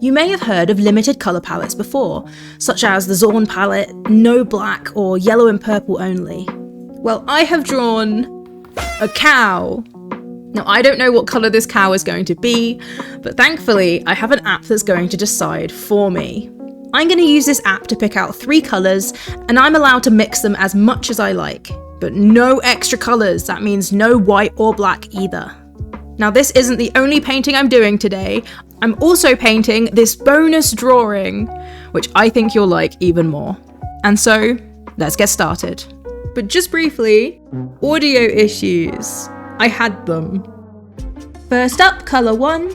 You may have heard of limited colour palettes before, such as the Zorn palette, no black, or yellow and purple only. Well, I have drawn a cow. Now, I don't know what colour this cow is going to be, but thankfully I have an app that's going to decide for me. I'm going to use this app to pick out 3 colours, and I'm allowed to mix them as much as I like. But no extra colours, that means no white or black either. Now, this isn't the only painting I'm doing today. I'm also painting this bonus drawing, which I think you'll like even more. And so, let's get started. But just briefly, audio issues. I had them. First up, colour 1.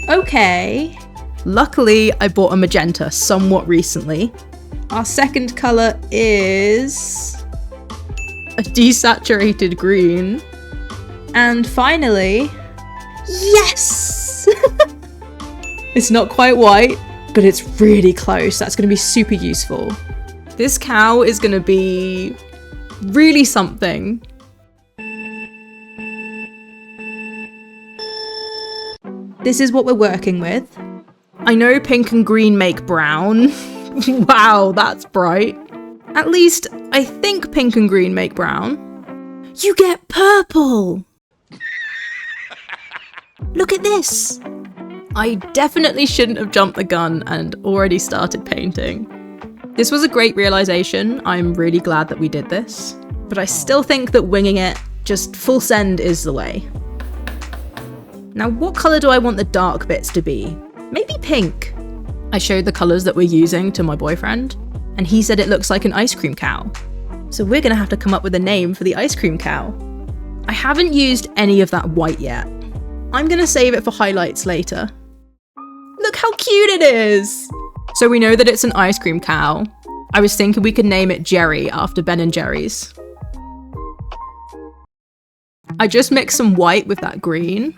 Okay. Luckily, I bought a magenta somewhat recently. Our second colour is a desaturated green. And finally, yes! It's not quite white, but it's really close. That's going to be super useful. This cow is going to be really something. This is what we're working with. I know pink and green make brown. Wow, that's bright. At least, I think pink and green make brown. You get purple! Look at this! I definitely shouldn't have jumped the gun and already started painting. This was a great realization. I'm really glad that we did this. But I still think that winging it, just full send, is the way. Now, what colour do I want the dark bits to be? Maybe pink. I showed the colours that we're using to my boyfriend, and he said it looks like an ice cream cow. So we're gonna have to come up with a name for the ice cream cow. I haven't used any of that white yet. I'm gonna save it for highlights later. Look how cute it is! So we know that it's an ice cream cow. I was thinking we could name it Jerry after Ben & Jerry's. I just mixed some white with that green.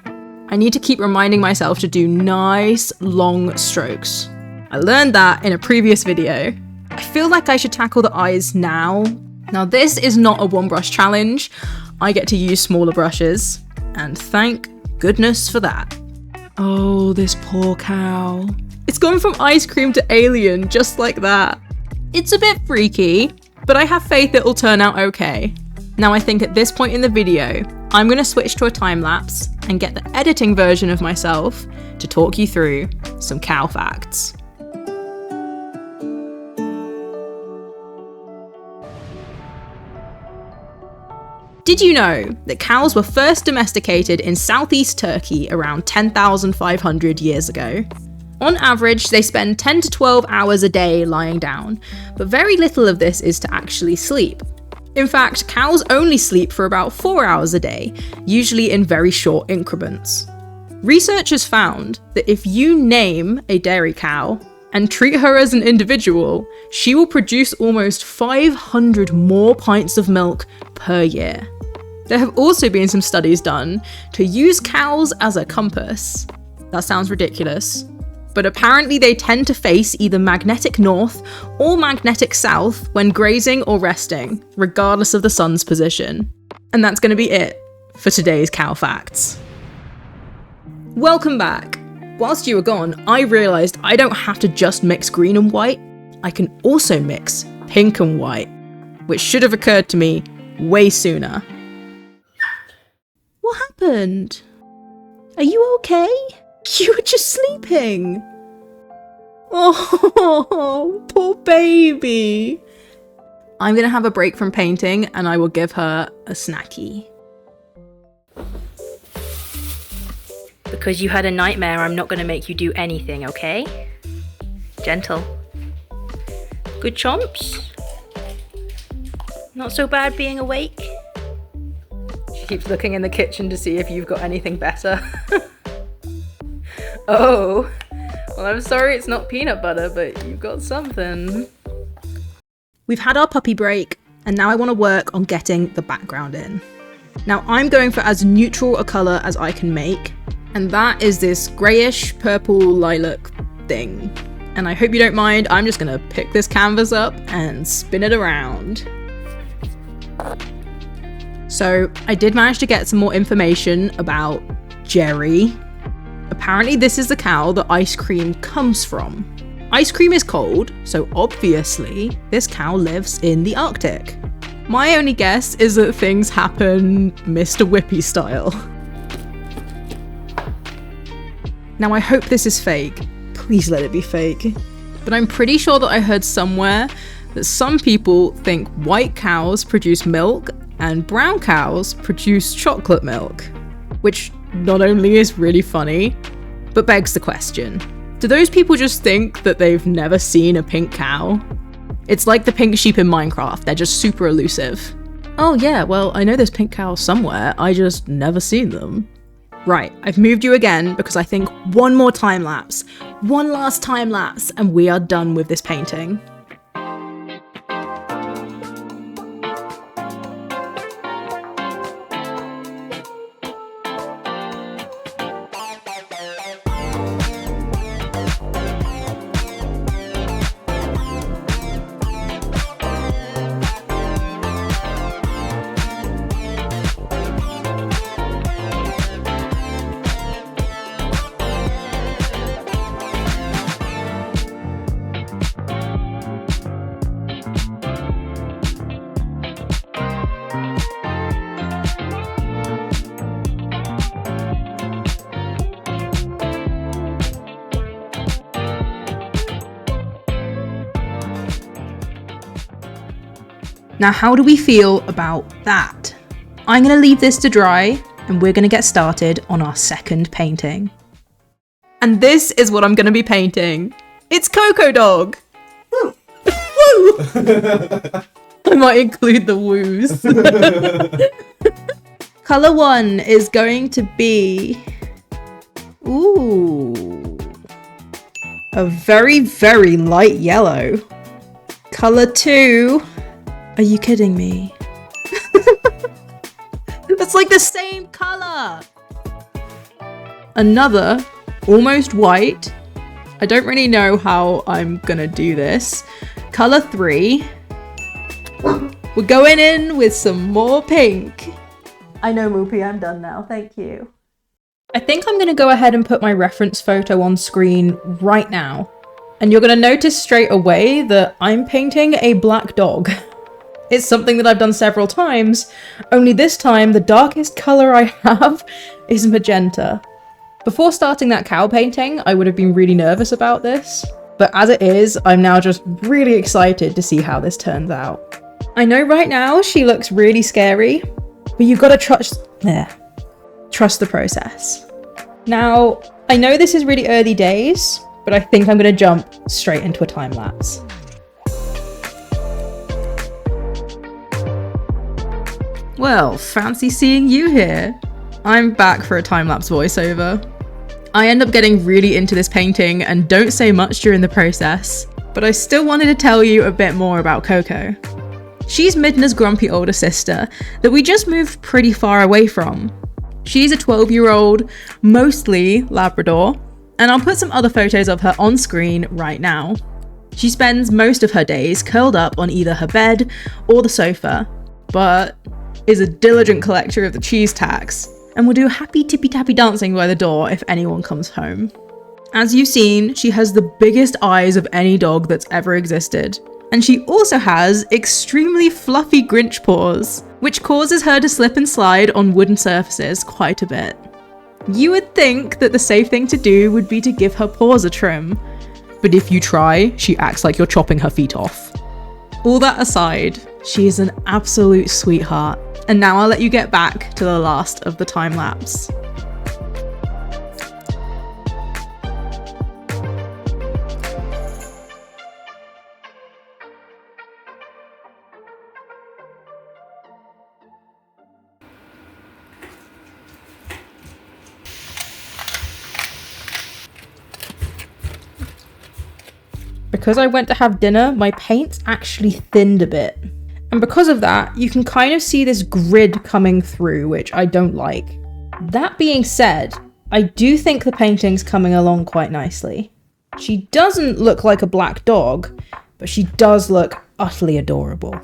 I need to keep reminding myself to do nice, long strokes. I learned that in a previous video. I feel like I should tackle the eyes now. Now, this is not a one brush challenge. I get to use smaller brushes, and thank goodness for that. Oh, this poor cow. It's gone from ice cream to alien, just like that. It's a bit freaky, but I have faith it'll turn out okay. Now, I think at this point in the video, I'm going to switch to a time lapse and get the editing version of myself to talk you through some cow facts. Did you know that cows were first domesticated in southeast Turkey around 10,500 years ago? On average, they spend 10 to 12 hours a day lying down, but very little of this is to actually sleep. In fact, cows only sleep for about 4 hours a day, usually in very short increments. Researchers found that if you name a dairy cow and treat her as an individual, she will produce almost 500 more pints of milk per year. There have also been some studies done to use cows as a compass. That sounds ridiculous, but apparently they tend to face either magnetic north or magnetic south when grazing or resting, regardless of the sun's position. And that's going to be it for today's cow facts. Welcome back. Whilst you were gone, I realised I don't have to just mix green and white. I can also mix pink and white, which should have occurred to me way sooner. What happened? Are you okay? You were just sleeping. Oh, poor baby. I'm gonna have a break from painting and I will give her a snacky. Because you had a nightmare, I'm not gonna make you do anything, okay? Gentle. Good chomps? Not so bad being awake? She keeps looking in the kitchen to see if you've got anything better. Oh, well, I'm sorry it's not peanut butter, but you've got something. We've had our puppy break, and now I want to work on getting the background in. Now, I'm going for as neutral a colour as I can make, and that is this greyish purple lilac thing. And I hope you don't mind, I'm just going to pick this canvas up and spin it around. So, I did manage to get some more information about Jerry. Apparently this is the cow that ice cream comes from. Ice cream is cold, so obviously this cow lives in the Arctic. My only guess is that things happen Mr. Whippy style. Now I hope this is fake. Please let it be fake. But I'm pretty sure that I heard somewhere that some people think white cows produce milk and brown cows produce chocolate milk. Which not only is really funny, but begs the question. Do those people just think that they've never seen a pink cow? It's like the pink sheep in Minecraft, they're just super elusive. Oh yeah, well, I know there's pink cows somewhere, I just never seen them. Right, I've moved you again because I think one more time lapse, one last time lapse, and we are done with this painting. Now, how do we feel about that? I'm going to leave this to dry and we're going to get started on our second painting. And this is what I'm going to be painting. It's Coco Dog. Woo! Woo! I might include the woos. Color 1 is going to be... Ooh. A very, very light yellow. Color 2... Are you kidding me? That's like the same color. Another, almost white. I don't really know how I'm gonna do this. Color 3. We're going in with some more pink. I know, Moopy, I'm done now. Thank you. I think I'm gonna go ahead and put my reference photo on screen right now. And you're gonna notice straight away that I'm painting a black dog. It's something that I've done several times, only this time the darkest colour I have is magenta. Before starting that cow painting, I would have been really nervous about this, but as it is, I'm now just really excited to see how this turns out. I know right now she looks really scary, but you've got to trust the process. Now, I know this is really early days, but I think I'm going to jump straight into a time lapse. Well, fancy seeing you here. I'm back for a time-lapse voiceover. I end up getting really into this painting and don't say much during the process, but I still wanted to tell you a bit more about Coco. She's Midna's grumpy older sister that we just moved pretty far away from. She's a 12-year-old, mostly Labrador, and I'll put some other photos of her on screen right now. She spends most of her days curled up on either her bed or the sofa, but is a diligent collector of the cheese tacks, and will do happy tippy-tappy dancing by the door if anyone comes home. As you've seen, she has the biggest eyes of any dog that's ever existed, and she also has extremely fluffy Grinch paws, which causes her to slip and slide on wooden surfaces quite a bit. You would think that the safe thing to do would be to give her paws a trim, but if you try, she acts like you're chopping her feet off. All that aside, she is an absolute sweetheart. And now I'll let you get back to the last of the time lapse. Because I went to have dinner, my paint's actually thinned a bit. And because of that, you can kind of see this grid coming through, which I don't like. That being said, I do think the painting's coming along quite nicely. She doesn't look like a black dog, but she does look utterly adorable.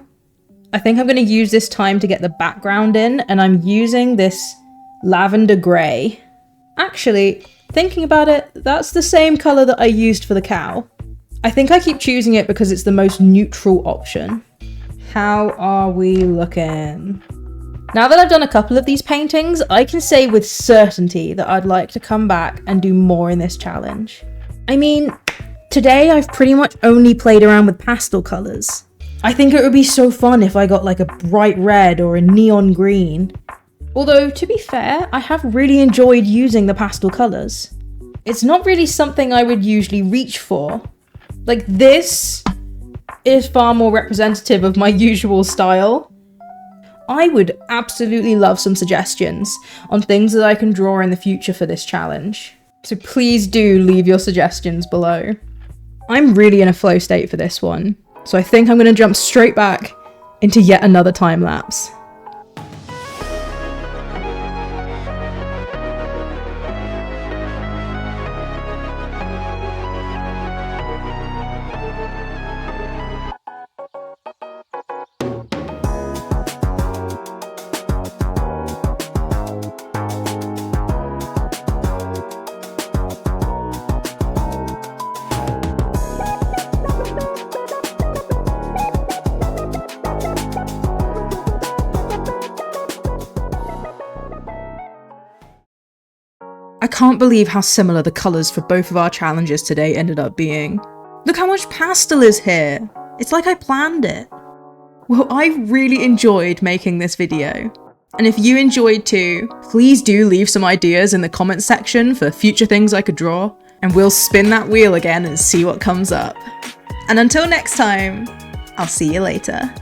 I think I'm going to use this time to get the background in, and I'm using this lavender grey. Actually, Thinking about it, that's the same colour that I used for the cow. I think I keep choosing it because it's the most neutral option. How are we looking? Now that I've done a couple of these paintings, I can say with certainty that I'd like to come back and do more in this challenge. I mean, today I've pretty much only played around with pastel colours. I think it would be so fun if I got like a bright red or a neon green. Although, to be fair, I have really enjoyed using the pastel colours. It's not really something I would usually reach for. Like, this is far more representative of my usual style. I would absolutely love some suggestions on things that I can draw in the future for this challenge. So please do leave your suggestions below. I'm really in a flow state for this one, so I think I'm going to jump straight back into yet another time lapse. I can't believe how similar the colours for both of our challenges today ended up being. Look how much pastel is here! It's like I planned it. Well, I really enjoyed making this video. And if you enjoyed too, please do leave some ideas in the comments section for future things I could draw, and we'll spin that wheel again and see what comes up. And until next time, I'll see you later.